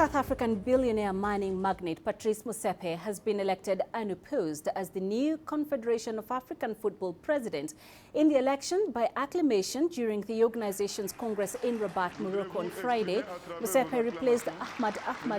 South African billionaire mining magnate Patrice Motsepe has been elected unopposed as the new Confederation of African Football president in the election by acclamation during the organization's Congress in Rabat, Morocco on Friday. Motsepe replaced Ahmad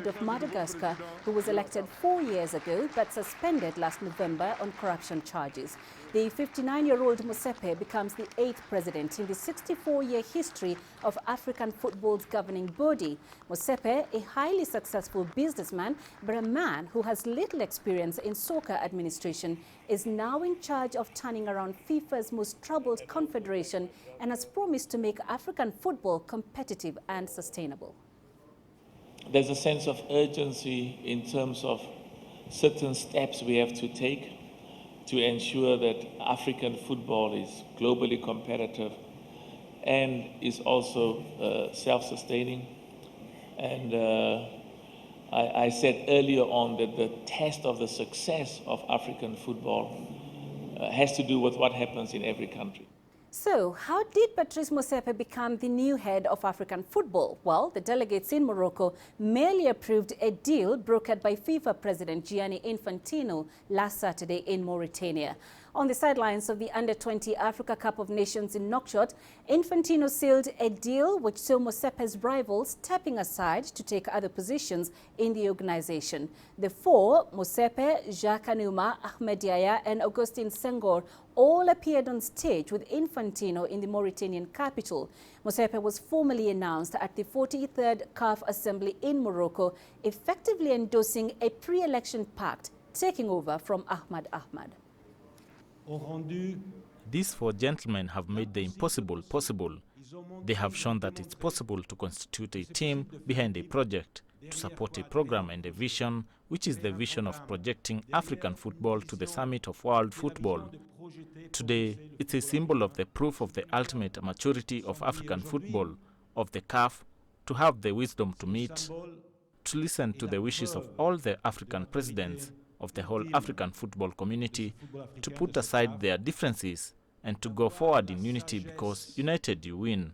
of Madagascar, who was elected 4 years ago but suspended last November on corruption charges. The 59-year-old Motsepe becomes the 8th president in the 64-year history of African football's governing body. Motsepe, a highly successful businessman, but a man who has little experience in soccer administration, is now in charge of turning around FIFA's most troubled confederation and has promised to make African football competitive and sustainable. There's a sense of urgency in terms of certain steps we have to take to ensure that African football is globally competitive and is also self-sustaining. And I said earlier on that the test of the success of African football has to do with what happens in every country. So, how did Patrice Motsepe become the new head of African football? Well, the delegates in Morocco merely approved a deal brokered by FIFA President Gianni Infantino last Saturday in Mauritania. On the sidelines of the Under-20 Africa Cup of Nations in Nouakchott, Infantino sealed a deal which saw Motsepe's rivals stepping aside to take other positions in the organization. The four, Motsepe, Jacques Anouma, Ahmed Yaya and Augustin Senghor, all appeared on stage with Infantino in the Mauritanian capital. Motsepe was formally announced at the 43rd CAF Assembly in Morocco, effectively endorsing a pre-election pact, taking over from Ahmad. These four gentlemen have made the impossible possible. They have shown that it's possible to constitute a team behind a project, to support a program and a vision, which is the vision of projecting African football to the summit of world football. Today, it's a symbol of the proof of the ultimate maturity of African football, of the CAF, to have the wisdom to meet, to listen to the wishes of all the African presidents, of the whole African football community, to put aside their differences and to go forward in unity, because united you win.